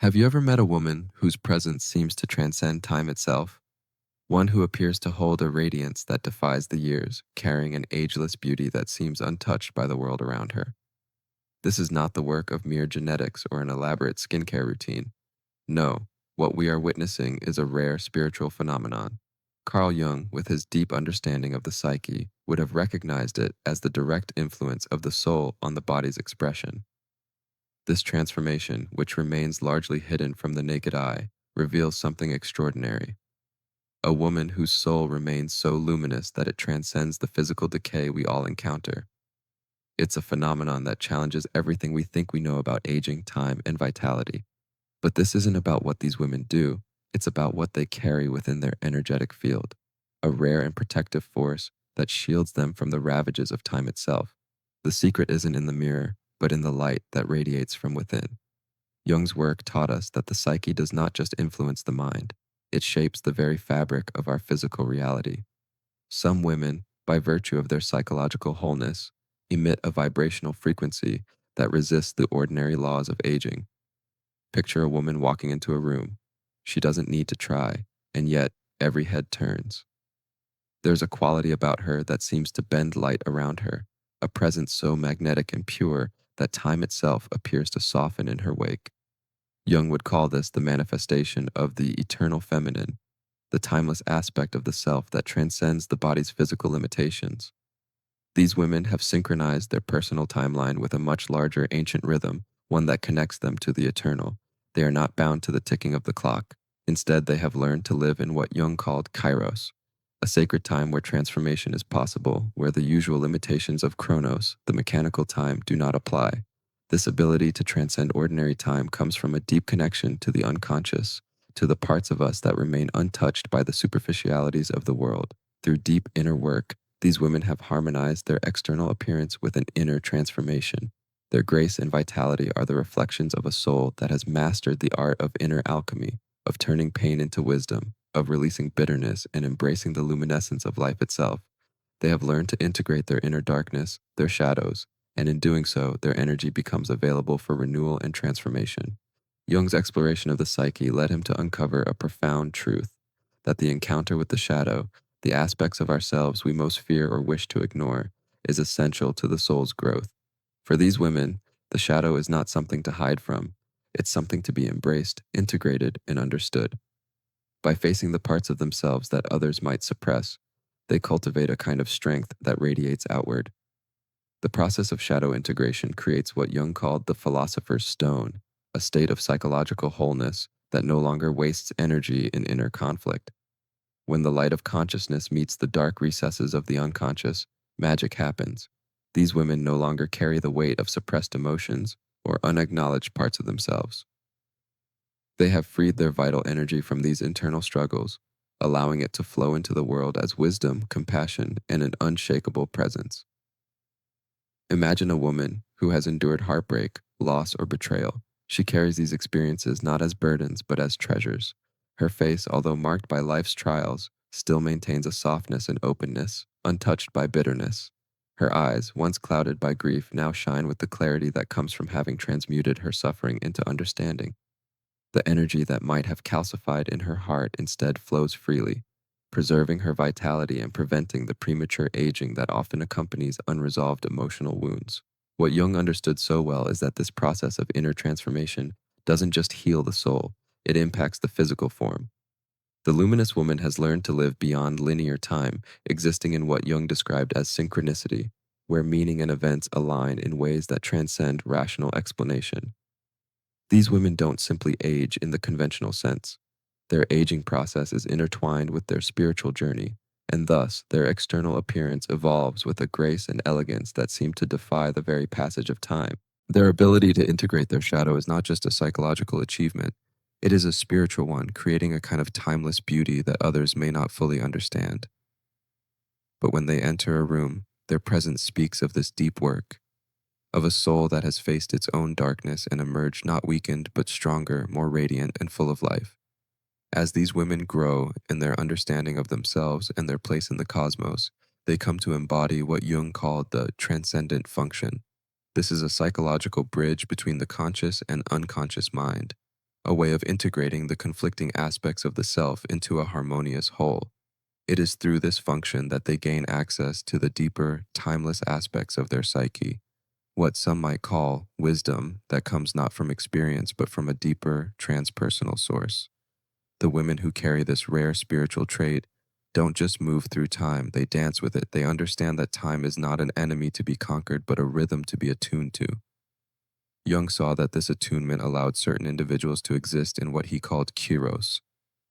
Have you ever met a woman whose presence seems to transcend time itself? One who appears to hold a radiance that defies the years, carrying an ageless beauty that seems untouched by the world around her. This is not the work of mere genetics or an elaborate skincare routine. No, what we are witnessing is a rare spiritual phenomenon. Carl Jung, with his deep understanding of the psyche, would have recognized it as the direct influence of the soul on the body's expression. This transformation, which remains largely hidden from the naked eye, reveals something extraordinary. A woman whose soul remains so luminous that it transcends the physical decay we all encounter. It's a phenomenon that challenges everything we think we know about aging, time, and vitality. But this isn't about what these women do, it's about what they carry within their energetic field, a rare and protective force that shields them from the ravages of time itself. The secret isn't in the mirror, but in the light that radiates from within. Jung's work taught us that the psyche does not just influence the mind, it shapes the very fabric of our physical reality. Some women, by virtue of their psychological wholeness, emit a vibrational frequency that resists the ordinary laws of aging. Picture a woman walking into a room. She doesn't need to try, and yet every head turns. There's a quality about her that seems to bend light around her, a presence so magnetic and pure that time itself appears to soften in her wake. Jung would call this the manifestation of the eternal feminine, the timeless aspect of the self that transcends the body's physical limitations. These women have synchronized their personal timeline with a much larger ancient rhythm, one that connects them to the eternal. They are not bound to the ticking of the clock. Instead, they have learned to live in what Jung called kairos, a sacred time where transformation is possible, where the usual limitations of chronos, the mechanical time, do not apply. This ability to transcend ordinary time comes from a deep connection to the unconscious, to the parts of us that remain untouched by the superficialities of the world. Through deep inner work, these women have harmonized their external appearance with an inner transformation. Their grace and vitality are the reflections of a soul that has mastered the art of inner alchemy, of turning pain into wisdom, of releasing bitterness and embracing the luminescence of life itself. They have learned to integrate their inner darkness, their shadows, and in doing so, their energy becomes available for renewal and transformation. Jung's exploration of the psyche led him to uncover a profound truth that the encounter with the shadow, the aspects of ourselves we most fear or wish to ignore, is essential to the soul's growth. For these women, the shadow is not something to hide from, it's something to be embraced, integrated, and understood. By facing the parts of themselves that others might suppress, they cultivate a kind of strength that radiates outward. The process of shadow integration creates what Jung called the philosopher's stone, a state of psychological wholeness that no longer wastes energy in inner conflict. When the light of consciousness meets the dark recesses of the unconscious, magic happens. These women no longer carry the weight of suppressed emotions or unacknowledged parts of themselves. They have freed their vital energy from these internal struggles, allowing it to flow into the world as wisdom, compassion, and an unshakable presence. Imagine a woman who has endured heartbreak, loss, or betrayal. She carries these experiences not as burdens, but as treasures. Her face, although marked by life's trials, still maintains a softness and openness, untouched by bitterness. Her eyes, once clouded by grief, now shine with the clarity that comes from having transmuted her suffering into understanding. The energy that might have calcified in her heart instead flows freely, preserving her vitality and preventing the premature aging that often accompanies unresolved emotional wounds. What Jung understood so well is that this process of inner transformation doesn't just heal the soul, it impacts the physical form. The luminous woman has learned to live beyond linear time, existing in what Jung described as synchronicity, where meaning and events align in ways that transcend rational explanation. These women don't simply age in the conventional sense. Their aging process is intertwined with their spiritual journey, and thus their external appearance evolves with a grace and elegance that seem to defy the very passage of time. Their ability to integrate their shadow is not just a psychological achievement, it is a spiritual one, creating a kind of timeless beauty that others may not fully understand. But when they enter a room, their presence speaks of this deep work, of a soul that has faced its own darkness and emerged not weakened but stronger, more radiant, and full of life. As these women grow in their understanding of themselves and their place in the cosmos, they come to embody what Jung called the transcendent function. This is a psychological bridge between the conscious and unconscious mind, a way of integrating the conflicting aspects of the self into a harmonious whole. It is through this function that they gain access to the deeper, timeless aspects of their psyche, what some might call wisdom that comes not from experience but from a deeper, transpersonal source. The women who carry this rare spiritual trait don't just move through time, they dance with it. They understand that time is not an enemy to be conquered, but a rhythm to be attuned to. Jung saw that this attunement allowed certain individuals to exist in what he called kairos,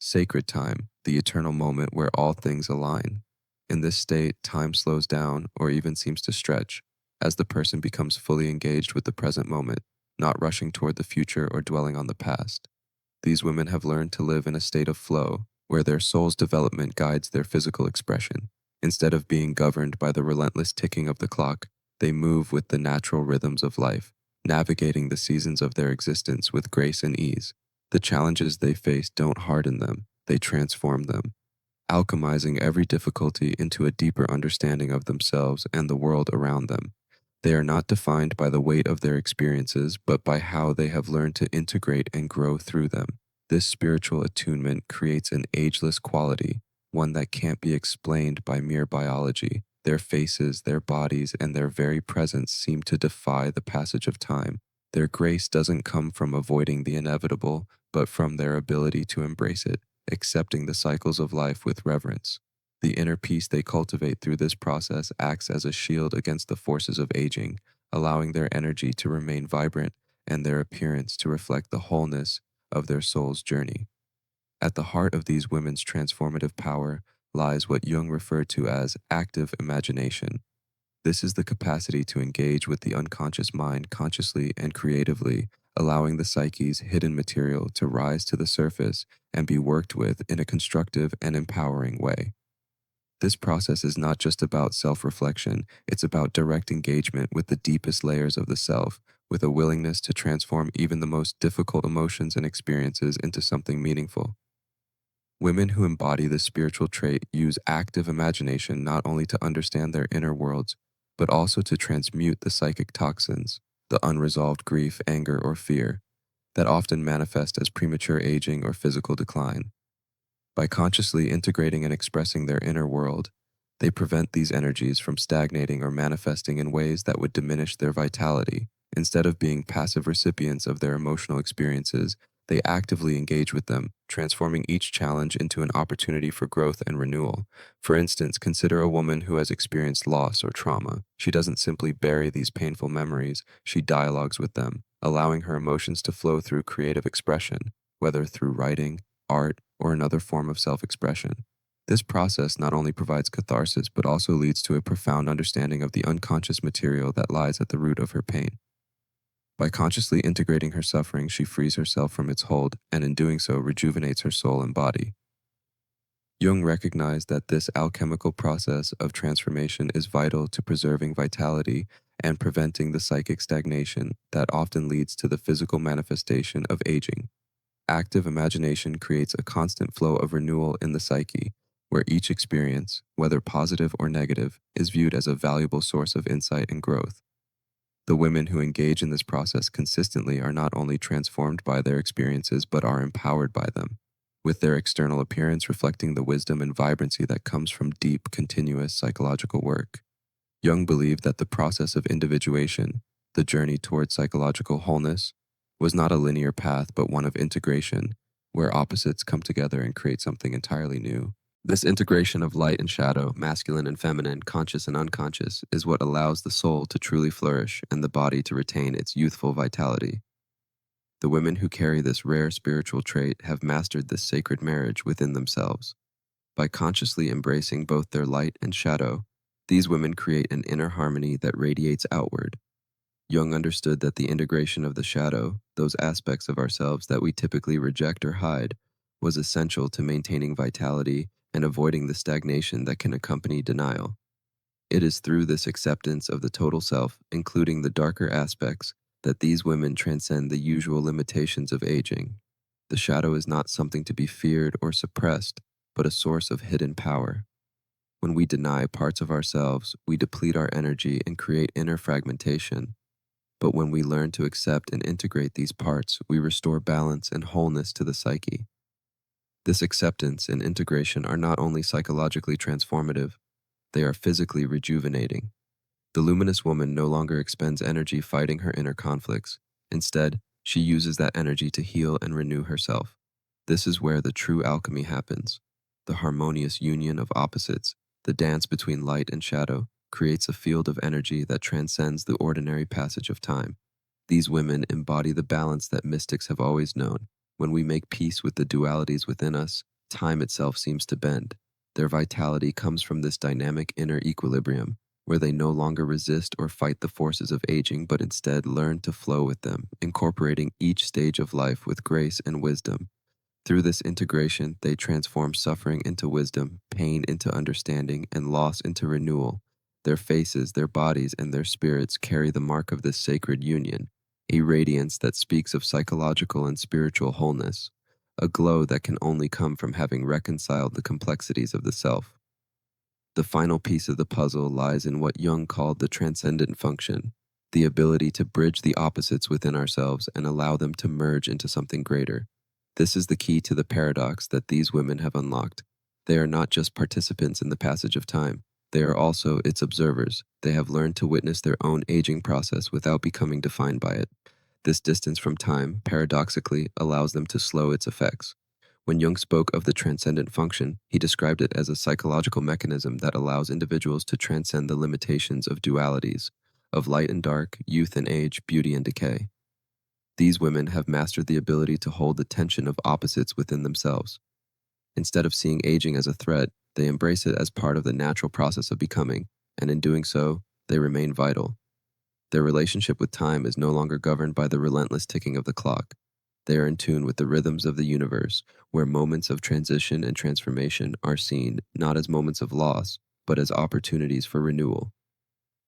sacred time, the eternal moment where all things align. In this state, time slows down or even seems to stretch as the person becomes fully engaged with the present moment, not rushing toward the future or dwelling on the past. These women have learned to live in a state of flow where their soul's development guides their physical expression. Instead of being governed by the relentless ticking of the clock, they move with the natural rhythms of life, navigating the seasons of their existence with grace and ease. The challenges they face don't harden them, they transform them, alchemizing every difficulty into a deeper understanding of themselves and the world around them. They are not defined by the weight of their experiences, but by how they have learned to integrate and grow through them. This spiritual attunement creates an ageless quality, one that can't be explained by mere biology. Their faces, their bodies, and their very presence seem to defy the passage of time. Their grace doesn't come from avoiding the inevitable, but from their ability to embrace it, accepting the cycles of life with reverence. The inner peace they cultivate through this process acts as a shield against the forces of aging, allowing their energy to remain vibrant and their appearance to reflect the wholeness of their soul's journey. At the heart of these women's transformative power lies what Jung referred to as active imagination. This is the capacity to engage with the unconscious mind consciously and creatively, allowing the psyche's hidden material to rise to the surface and be worked with in a constructive and empowering way. This process is not just about self-reflection, it's about direct engagement with the deepest layers of the self, with a willingness to transform even the most difficult emotions and experiences into something meaningful. Women who embody this spiritual trait use active imagination not only to understand their inner worlds, but also to transmute the psychic toxins, the unresolved grief, anger, or fear, that often manifest as premature aging or physical decline. By consciously integrating and expressing their inner world, they prevent these energies from stagnating or manifesting in ways that would diminish their vitality. Instead of being passive recipients of their emotional experiences, they actively engage with them, transforming each challenge into an opportunity for growth and renewal. For instance, consider a woman who has experienced loss or trauma. She doesn't simply bury these painful memories, she dialogues with them, allowing her emotions to flow through creative expression, whether through writing, art, or another form of self-expression. This process not only provides catharsis but also leads to a profound understanding of the unconscious material that lies at the root of her pain. By consciously integrating her suffering, she frees herself from its hold and in doing so rejuvenates her soul and body. Jung recognized that this alchemical process of transformation is vital to preserving vitality and preventing the psychic stagnation that often leads to the physical manifestation of aging. Active imagination creates a constant flow of renewal in the psyche, where each experience, whether positive or negative, is viewed as a valuable source of insight and growth. The women who engage in this process consistently are not only transformed by their experiences but are empowered by them, with their external appearance reflecting the wisdom and vibrancy that comes from deep, continuous psychological work. Jung believed that the process of individuation, the journey towards psychological wholeness, was not a linear path but one of integration, where opposites come together and create something entirely new. This integration of light and shadow, masculine and feminine, conscious and unconscious, is what allows the soul to truly flourish and the body to retain its youthful vitality. The women who carry this rare spiritual trait have mastered this sacred marriage within themselves. By consciously embracing both their light and shadow, these women create an inner harmony that radiates outward. Jung understood that the integration of the shadow, those aspects of ourselves that we typically reject or hide, was essential to maintaining vitality and avoiding the stagnation that can accompany denial. It is through this acceptance of the total self, including the darker aspects, that these women transcend the usual limitations of aging. The shadow is not something to be feared or suppressed, but a source of hidden power. When we deny parts of ourselves, we deplete our energy and create inner fragmentation. But when we learn to accept and integrate these parts, we restore balance and wholeness to the psyche. This acceptance and integration are not only psychologically transformative, they are physically rejuvenating. The luminous woman no longer expends energy fighting her inner conflicts. Instead, she uses that energy to heal and renew herself. This is where the true alchemy happens. The harmonious union of opposites, the dance between light and shadow, creates a field of energy that transcends the ordinary passage of time. These women embody the balance that mystics have always known. When we make peace with the dualities within us, time itself seems to bend. Their vitality comes from this dynamic inner equilibrium, where they no longer resist or fight the forces of aging, but instead learn to flow with them, incorporating each stage of life with grace and wisdom. Through this integration, they transform suffering into wisdom, pain into understanding, and loss into renewal. Their faces, their bodies, and their spirits carry the mark of this sacred union, a radiance that speaks of psychological and spiritual wholeness, a glow that can only come from having reconciled the complexities of the self. The final piece of the puzzle lies in what Jung called the transcendent function, the ability to bridge the opposites within ourselves and allow them to merge into something greater. This is the key to the paradox that these women have unlocked. They are not just participants in the passage of time, they are also its observers. They have learned to witness their own aging process without becoming defined by it. This distance from time, paradoxically, allows them to slow its effects. When Jung spoke of the transcendent function, he described it as a psychological mechanism that allows individuals to transcend the limitations of dualities, of light and dark, youth and age, beauty and decay. These women have mastered the ability to hold the tension of opposites within themselves. Instead of seeing aging as a threat, they embrace it as part of the natural process of becoming, and in doing so, they remain vital. Their relationship with time is no longer governed by the relentless ticking of the clock. They are in tune with the rhythms of the universe, where moments of transition and transformation are seen not as moments of loss, but as opportunities for renewal.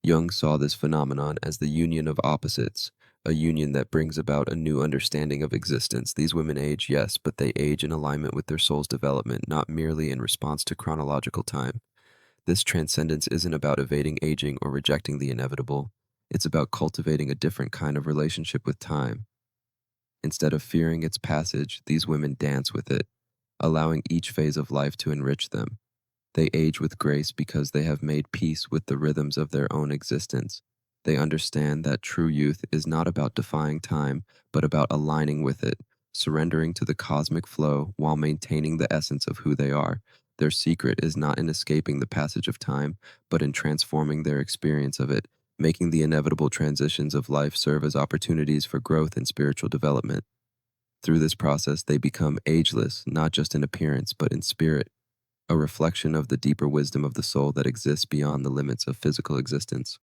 Jung saw this phenomenon as the union of opposites, a union that brings about a new understanding of existence. These women age, yes, but they age in alignment with their soul's development, not merely in response to chronological time. This transcendence isn't about evading aging or rejecting the inevitable. It's about cultivating a different kind of relationship with time. Instead of fearing its passage, these women dance with it, allowing each phase of life to enrich them. They age with grace because they have made peace with the rhythms of their own existence. They understand that true youth is not about defying time, but about aligning with it, surrendering to the cosmic flow while maintaining the essence of who they are. Their secret is not in escaping the passage of time, but in transforming their experience of it, making the inevitable transitions of life serve as opportunities for growth and spiritual development. Through this process, they become ageless, not just in appearance, but in spirit, a reflection of the deeper wisdom of the soul that exists beyond the limits of physical existence.